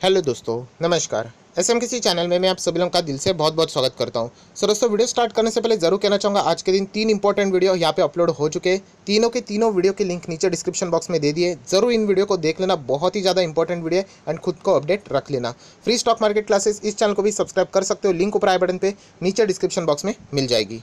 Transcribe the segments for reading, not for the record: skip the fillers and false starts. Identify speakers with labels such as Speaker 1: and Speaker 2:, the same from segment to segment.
Speaker 1: Hello दोस्तों, नमस्कार। SM किसी चैनल में मैं आप सभी लोगों का दिल से बहुत बहुत स्वागत करता हूं। सो दोस्तों, वीडियो स्टार्ट करने से पहले ज़रूर कहना चाहूँगा, आज के दिन 3 इंपॉर्टेंट वीडियो यहाँ पे अपलोड हो चुके हैं। तीनों के तीनों वीडियो के लिंक नीचे डिस्क्रिप्शन बॉक्स में दे दिए। ज़रूर इन वीडियो को देख लेना, बहुत ही ज़्यादा इंपॉर्टेंट वीडियो है एंड खुद को अपडेट रख लेना। फ्री स्टॉक मार्केट क्लासेस इस चैनल को भी सब्सक्राइब कर सकते हो, लिंक ऊपर आई बटन पर नीचे डिस्क्रिप्शन बॉक्स में मिल जाएगी।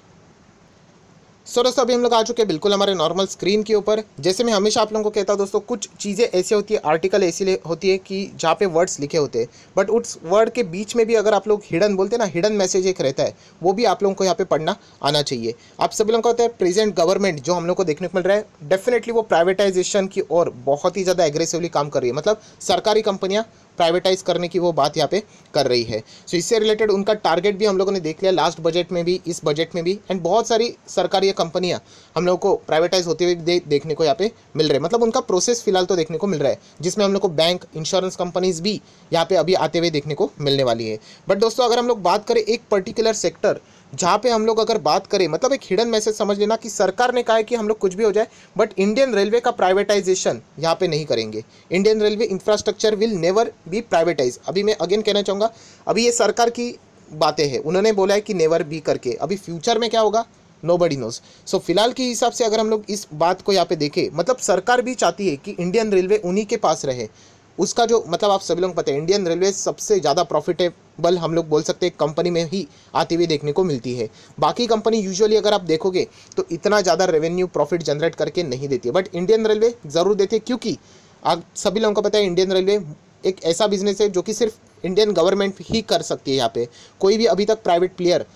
Speaker 1: सो दोस्तों, अभी हम लोग आ चुके हैं बिल्कुल हमारे नॉर्मल स्क्रीन के ऊपर। जैसे मैं हमेशा आप लोगों को कहता हूं दोस्तों, कुछ चीज़ें ऐसी होती है, आर्टिकल ऐसी होती है कि जहाँ पे वर्ड्स लिखे होते हैं, बट उस वर्ड के बीच में भी अगर आप लोग हिडन बोलते हैं ना, हिडन मैसेज एक रहता है, वो भी आप लोगों को यहाँ पे पढ़ना आना चाहिए। आप सभी लोगों को होता है प्रेजेंट गवर्नमेंट जो हम लोग को देखने को मिल रहा है, डेफिनेटली वो प्राइवेटाइजेशन की ओर बहुत ही ज़्यादा एग्रेसिवली काम कर रही है। मतलब सरकारी कंपनियाँ प्राइवेटाइज करने की वो बात यहाँ पे कर रही है। सो इससे रिलेटेड उनका टारगेट भी हम लोगों ने देख लिया लास्ट बजट में भी, इस बजट में भी, एंड बहुत सारी सरकारी कंपनियां हम लोग को प्राइवेटाइज होते हुए देखने को यहाँ पे मिल रहे हैं। मतलब उनका प्रोसेस फिलहाल तो देखने को मिल रहा है, जिसमें हम लोग को बैंक, इंश्योरेंस कंपनीज भी यहाँ पे अभी आते हुए देखने को मिलने वाली है। बट दोस्तों, अगर हम लोग बात करें एक पर्टिकुलर सेक्टर जहाँ पे हम लोग अगर बात करें, मतलब एक हिडन मैसेज समझ लेना कि सरकार ने कहा है कि हम लोग कुछ भी हो जाए बट इंडियन रेलवे का प्राइवेटाइजेशन यहाँ पे नहीं करेंगे। Indian railway infrastructure will never be privatise. अभी मैं अगेन कहना चाहूँगा, अभी ये सरकार की बातें हैं, उन्होंने बोला है कि नेवर बी करके। अभी फ्यूचर में क्या होगा, नोबडी नोज। सो फिलहाल के हिसाब से अगर हम लोग इस बात को यहाँ पे देखें, मतलब सरकार भी चाहती है कि इंडियन रेलवे उन्हीं के पास रहे। उसका जो मतलब आप सभी लोग पता है, इंडियन रेलवे सबसे ज़्यादा प्रॉफिटेबल हम लोग बोल सकते हैं कंपनी में ही आती हुई देखने को मिलती है। बाकी कंपनी यूजुअली अगर आप देखोगे तो इतना ज़्यादा रेवेन्यू प्रॉफिट जनरेट करके नहीं देती है, बट इंडियन रेलवे ज़रूर देती है, क्योंकि आप सभी लोगों को पता है इंडियन रेलवे एक ऐसा बिजनेस है जो कि सिर्फ इंडियन गवर्नमेंट ही कर सकती है। यहाँ पे कोई भी अभी तक प्राइवेट प्लेयर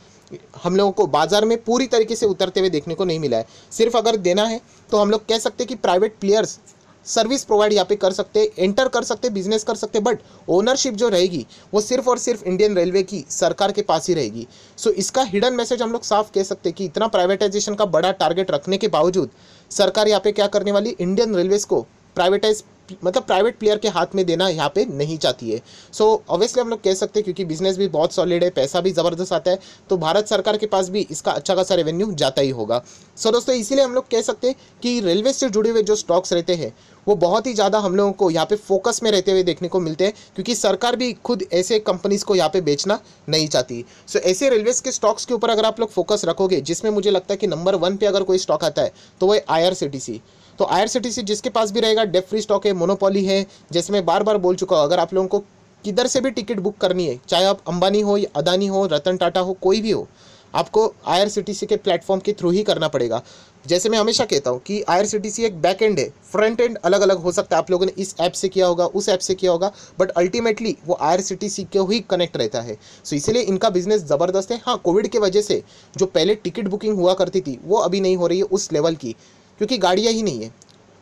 Speaker 1: हम लोगों को बाजार में पूरी तरीके से उतरते हुए देखने को नहीं मिला है। सिर्फ अगर देना है तो हम लोग कह सकते हैं कि प्राइवेट प्लेयर्स सर्विस प्रोवाइड यहाँ पे कर सकते, एंटर कर सकते, बिजनेस कर सकते, बट ओनरशिप जो रहेगी वो सिर्फ और सिर्फ इंडियन रेलवे की सरकार के पास ही रहेगी। सो इसका हिडन मैसेज हम लोग साफ कह सकते हैं कि इतना प्राइवेटाइजेशन का बड़ा टारगेट रखने के बावजूद सरकार यहाँ पे क्या करने वाली, इंडियन रेलवेज को प्राइवेटाइज मतलब प्राइवेट प्लेयर के हाथ में देना यहाँ पे नहीं चाहती है। सो ऑब्वियसली हम लोग कह सकते हैं, क्योंकि बिजनेस भी बहुत सॉलिड है, पैसा भी ज़बरदस्त आता है, तो भारत सरकार के पास भी इसका अच्छा खासा रेवेन्यू जाता ही होगा। सो दोस्तों, इसीलिए हम लोग कह सकते हैं कि रेलवे से जुड़े हुए जो स्टॉक्स रहते हैं वो बहुत ही ज़्यादा हम लोगों को यहाँ पे फोकस में रहते हुए देखने को मिलते हैं, क्योंकि सरकार भी खुद ऐसे कंपनीज़ को यहाँ पे बेचना नहीं चाहती। सो ऐसे रेलवेज के स्टॉक्स के ऊपर अगर आप लोग फोकस रखोगे, जिसमें मुझे लगता है कि नंबर 1 पे अगर कोई स्टॉक आता है तो वो IRCTC। तो IRCTC जिसके पास भी रहेगा, डेट फ्री स्टॉक है, मोनोपोली है। जैसे मैं बार बार बोल चुका हूँ, अगर आप लोगों को किधर से भी टिकट बुक करनी है, चाहे आप अंबानी हो या अदानी हो, रतन टाटा हो, कोई भी हो, आपको IRCTC के प्लेटफॉर्म के थ्रू ही करना पड़ेगा। जैसे मैं हमेशा कहता हूँ कि IRCTC एक बैक एंड है, फ्रंट एंड अलग अलग हो सकता है, आप लोगों ने इस ऐप से किया होगा, उस ऐप से किया होगा, बट अल्टीमेटली वो IRCTC के ही कनेक्ट रहता है। सो इसीलिए इनका बिजनेस ज़बरदस्त है। हाँ, कोविड की वजह से जो पहले टिकट बुकिंग हुआ करती थी वो अभी नहीं हो रही है उस लेवल की, क्योंकि गाड़ियाँ ही नहीं है।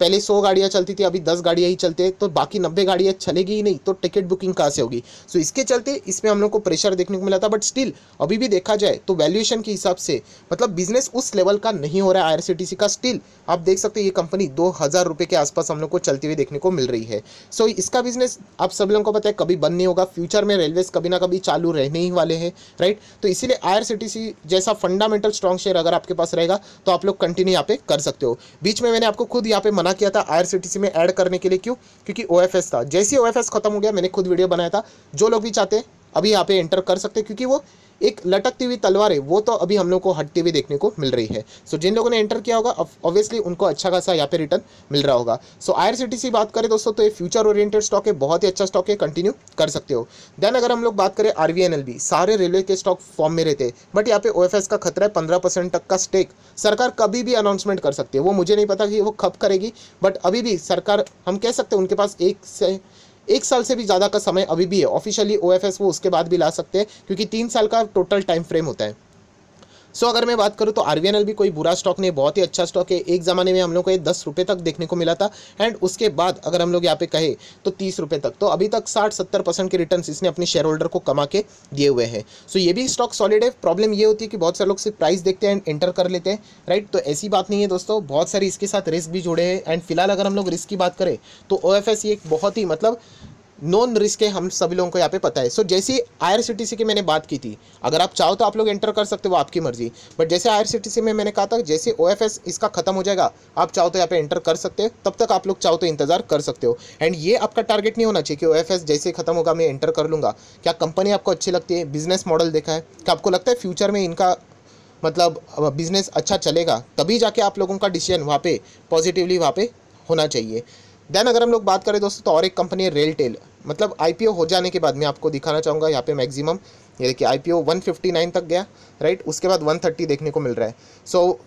Speaker 1: पहले 100 गाड़ियाँ चलती थी, अभी 10 गाड़ियाँ ही चलते हैं, तो बाकी 90 गाड़ियाँ चलेगी ही नहीं, तो टिकट बुकिंग कहाँ से होगी। सो इसके चलते इसमें हम लोग को प्रेशर देखने को मिला था, बट स्टिल अभी भी देखा जाए तो वैल्यूएशन के हिसाब से मतलब बिजनेस उस लेवल का नहीं हो रहा है IRCTC का। स्टिल आप देख सकते हैं ये कंपनी 2000 रुपये के आसपास हम लोग को चलती हुई देखने को मिल रही है। सो इसका बिजनेस आप सब लोगों को पता है कभी बंद नहीं होगा, फ्यूचर में रेलवेज कभी ना कभी चालू रहने ही वाले हैं, राइट। तो इसीलिए IRCTC जैसा फंडामेंटल स्ट्रॉन्ग शेयर अगर आपके पास रहेगा तो आप लोग कंटिन्यू यहाँ पे कर सकते हो। बीच में मैंने आपको खुद यहाँ पे मना किया था IRCTC में ऐड करने के लिए, क्यों? क्योंकि OFS था। जैसे ही OFS खत्म हो गया, मैंने खुद वीडियो बनाया था, जो लोग भी चाहते हैं अभी यहाँ पे एंटर कर सकते हैं, क्योंकि वो एक लटकती हुई तलवार है, वो तो अभी हम लोग को हटती हुई देखने को मिल रही है। सो जिन लोगों ने एंटर किया होगा ऑब्वियसली उनको अच्छा खासा यहाँ पे रिटर्न मिल रहा होगा। सो IRCTC बात करें दोस्तों तो ये फ्यूचर ओरिएंटेड स्टॉक है, बहुत ही अच्छा स्टॉक है, कंटिन्यू कर सकते हो। देन अगर हम लोग बात करें RVNL, सारे रेलवे के स्टॉक फॉर्म में रहते हैं, बट यहाँ पे OFS का खतरा है, 15% तक का स्टेक सरकार कभी भी अनाउंसमेंट कर सकती है। वो मुझे नहीं पता कि वो कब करेगी, बट अभी भी सरकार हम कह सकते हैं उनके पास एक साल से भी ज़्यादा का समय अभी भी है। ऑफिशियली OFS वो उसके बाद भी ला सकते हैं, क्योंकि 3 साल का टोटल टाइम फ्रेम होता है। सो अगर मैं बात करूँ तो RVNL भी कोई बुरा स्टॉक नहीं, बहुत ही अच्छा स्टॉक है। एक ज़माने में हम लोग को ये 10 रुपये तक देखने को मिला था, एंड उसके बाद अगर हम लोग यहाँ पे कहे तो 30 रुपये तक, तो अभी तक 60-70% के रिटर्न्स इसने अपने शेयर होल्डर को कमा के दिए हुए हैं। सो ये भी स्टॉक सॉलिड है। प्रॉब्लम ये होती है कि बहुत सारे लोग सिर्फ प्राइस देखते हैं एंड एंटर कर लेते हैं, राइट। तो ऐसी बात नहीं है दोस्तों, बहुत सारी इसके साथ रिस्क भी जुड़े हैं। एंड फिलहाल अगर हम लोग रिस्क की बात करें तो OFS ये एक बहुत ही मतलब नॉन रिस्क है, हम सभी लोगों को यहाँ पे पता है। सो जैसी IRCTC की मैंने बात की थी, अगर आप चाहो तो आप लोग एंटर कर सकते हो, आपकी मर्जी। बट जैसे IRCTC में मैंने कहा था, जैसे OFS इसका खत्म हो जाएगा, आप चाहो तो यहाँ पे एंटर कर सकते हो, तब तक आप लोग चाहो तो इंतजार कर सकते हो। एंड ये आपका टारगेट नहीं होना चाहिए कि OFS जैसे खत्म होगा मैं एंटर कर लूँगा। क्या कंपनी आपको अच्छी लगती है, बिजनेस मॉडल देखा है, क्या आपको लगता है फ्यूचर में इनका मतलब बिजनेस अच्छा चलेगा, तभी जाके आप लोगों का डिसीजन वहाँ पे पॉजिटिवली वहाँ पे होना चाहिए। देन अगर हम लोग बात करें दोस्तों, तो और एक कंपनी है रेलटेल। मतलब IPO हो जाने के बाद मैं आपको दिखाना चाहूँगा यहाँ पे मैक्सिमम, ये देखिए IPO 159 तक गया, राइट। उसके बाद 130 देखने को मिल रहा है। सो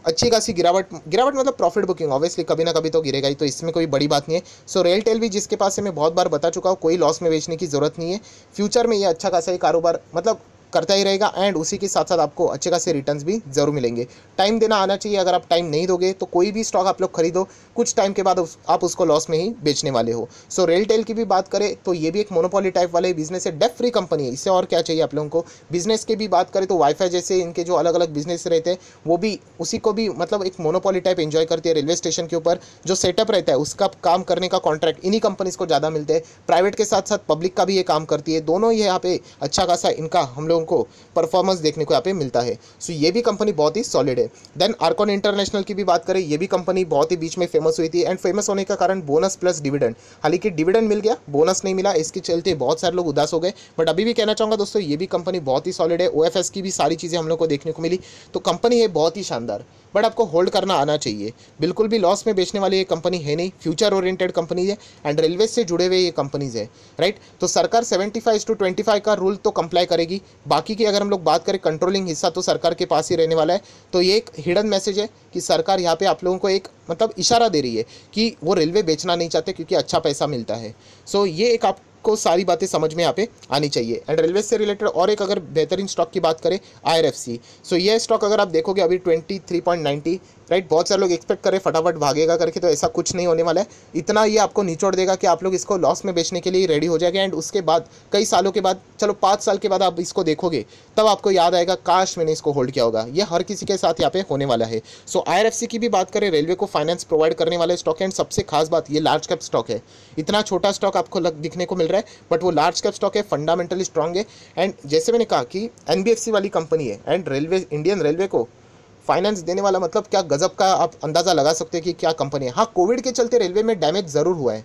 Speaker 1: अच्छी खासी गिरावट मतलब प्रॉफिट बुकिंग, ऑब्वियसली कभी ना कभी तो गिरेगा ही, तो इसमें कोई बड़ी बात नहीं है। सो रेलटेल भी जिसके पास है, मैं बहुत बार बता चुका हूँ, कोई लॉस में बेचने की ज़रूरत नहीं है। फ्यूचर में ये अच्छा खासा ही कारोबार मतलब करता ही रहेगा, एंड उसी के साथ साथ आपको अच्छे खासे रिटर्न्स भी जरूर मिलेंगे। टाइम देना आना चाहिए, अगर आप टाइम नहीं दोगे तो कोई भी स्टॉक आप लोग खरीदो, कुछ टाइम के बाद आप उसको लॉस में ही बेचने वाले हो। सो रेलटेल की भी बात करें तो ये भी एक मोनोपोली टाइप वाले बिजनेस है, डेट फ्री कंपनी है, इससे और क्या चाहिए आप लोगों को। बिजनेस की भी बात करें तो वाईफाई जैसे इनके जो अलग अलग बिजनेस रहते हैं, वो भी उसी को भी मतलब एक मोनोपोली टाइप एंजॉय करती है। रेलवे स्टेशन के ऊपर जो सेटअप रहता है, उसका काम करने का कॉन्ट्रैक्ट इन्हीं कंपनीज को ज़्यादा मिलते हैं। प्राइवेट के साथ साथ पब्लिक का भी ये काम करती है, दोनों ही यहाँ पे अच्छा खासा इनका हम लोगों को परफॉर्मेंस देखने को यहाँ पे मिलता है। सो ये भी कंपनी बहुत ही सॉलिड है। देन आर्कॉन इंटरनेशनल की भी बात करें, ये भी कंपनी बहुत ही बीच में फेमस हुई थी, एंड फेमस होने का कारण बोनस प्लस डिविडेंड। हालांकि डिविडेंड मिल गया, बोनस नहीं मिला, इसके चलते बहुत सारे लोग उदास हो गए। बट अभी भी कहना चाहूँगा दोस्तों, ये भी कंपनी बहुत ही सॉलिड है। OFS की भी सारी चीज़ें हम लोग को देखने को मिली, तो कंपनी है बहुत ही शानदार। बट आपको होल्ड करना आना चाहिए, बिल्कुल भी लॉस में बेचने वाली ये कंपनी है नहीं, फ्यूचर ओरिएंटेड कंपनी है, एंड रेलवे से जुड़े हुए ये कंपनीज है, राइट। तो सरकार 75:25 का रूल तो कंप्लाई करेगी। बाकी की अगर हम लोग बात करें, कंट्रोलिंग हिस्सा तो सरकार के पास ही रहने वाला है। तो ये एक हिडन मैसेज है कि सरकार यहाँ पे आप लोगों को एक मतलब इशारा दे रही है कि वो रेलवे बेचना नहीं चाहते, क्योंकि अच्छा पैसा मिलता है। सो ये एक आपको सारी बातें समझ में यहाँ पे आनी चाहिए। एंड रेलवे से रिलेटेड और एक अगर बेहतरीन स्टॉक की बात करें, IRFC। सो ये स्टॉक अगर आप देखोगे अभी 23.90, राइट। बहुत सारे लोग एक्सपेक्ट करें फटाफट भागेगा करके, तो ऐसा कुछ नहीं होने वाला है। इतना ये आपको निचोड़ देगा कि आप लोग इसको लॉस में बेचने के लिए रेडी हो जाएगा, एंड उसके बाद कई सालों के बाद, चलो 5 साल के बाद आप इसको देखोगे, तब आपको याद आएगा काश मैंने इसको होल्ड किया होगा। ये हर किसी के साथ यहाँ पे होने वाला है। सो IRFC की भी बात करें, रेलवे को फाइनेंस प्रोवाइड करने वाले स्टॉक है, एंड सबसे खास बात, ये लार्ज कैप स्टॉक है। इतना छोटा स्टॉक आपको दिखने को मिल रहा है, बट वो लार्ज कैप स्टॉक है, फंडामेंटली स्ट्रॉन्ग है। एंड जैसे मैंने कहा कि NBFC वाली कंपनी है, एंड रेलवे, इंडियन रेलवे को फाइनेंस देने वाला, मतलब क्या गजब का आप अंदाज़ा लगा सकते हैं कि क्या कंपनी है। हाँ, कोविड के चलते रेलवे में डैमेज ज़रूर हुआ है,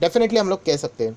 Speaker 1: डेफिनेटली हम लोग कह सकते हैं।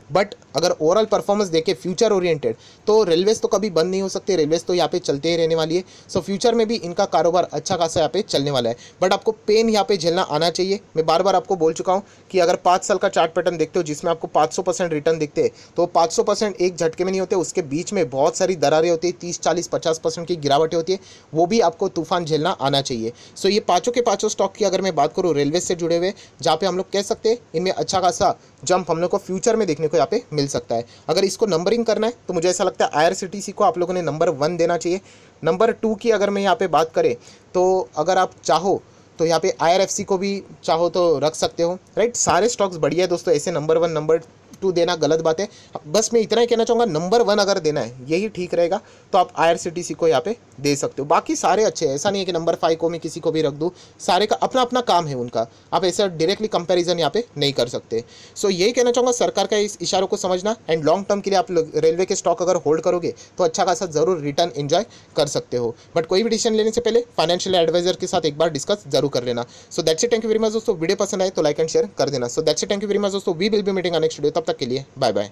Speaker 1: बट अगर ओवरऑल परफॉर्मेंस देखें फ्यूचर ओरिएंटेड, तो रेलवेज तो कभी बंद नहीं हो सकते, रेलवेज तो यहाँ पे चलते ही रहने वाली है। सो फ्यूचर में भी इनका कारोबार अच्छा खासा यहाँ पे चलने वाला है। बट आपको पेन यहाँ पे झेलना आना चाहिए। मैं बार बार आपको बोल चुका हूँ कि अगर 5 साल का चार्ट पैटर्न देखते हो जिसमें आपको 500% रिटर्न दिखते हैं, तो 500% एक झटके में नहीं होते, उसके बीच में बहुत सारी दरारें होती है, 30, 40, 50% की गिरावटें होती है, वो भी आपको तूफान झेलना आना चाहिए। सो ये पाँचों के पाँचों स्टॉक की अगर मैं बात करूँ रेलवे से जुड़े हुए, जहाँ पे हम लोग कह सकते हैं इनमें अच्छा खासा जंप हम लोग को फ्यूचर में देखने को यहाँ पे मिल सकता है। अगर इसको नंबरिंग करना है तो मुझे ऐसा लगता है IRCTC को आप लोगों ने नंबर 1 देना चाहिए। नंबर 2 की अगर मैं यहाँ पे बात करें, तो अगर आप चाहो तो यहाँ पे IRFC को भी चाहो तो रख सकते हो, राइट। सारे स्टॉक्स बढ़िया है दोस्तों, ऐसे नंबर 1 नंबर 2 देना गलत बात है। बस मैं इतना ही कहना चाहूँगा, नंबर 1 अगर देना है यही ठीक रहेगा, तो आप IRCTC को यहाँ पे दे सकते हो। बाकी सारे अच्छे हैं, ऐसा नहीं है कि नंबर 5 को मैं किसी को भी रख दूँ, सारे का अपना अपना काम है उनका, आप ऐसा डायरेक्टली कंपैरिजन यहाँ पे नहीं कर सकते। सो यही कहना चाहूँगा, सरकार का इस इशारों को समझना, एंड लॉन्ग टर्म के लिए आप रेलवे के स्टॉक अगर होल्ड करोगे तो अच्छा खासा जरूर रिटर्न एंजॉय कर सकते हो। बट कोई भी डिसीजन लेने से पहले फाइनेंशियल एडवाइजर के साथ एक बार डिस्कस जरूर कर लेना। So that's it, thank you very much दोस्तों। वीडियो पसंद आए तो लाइक एंड शेयर कर देना। So that's it, thank you very much दोस्तों। We will be meeting next video, तब तक के लिए बाय बाय।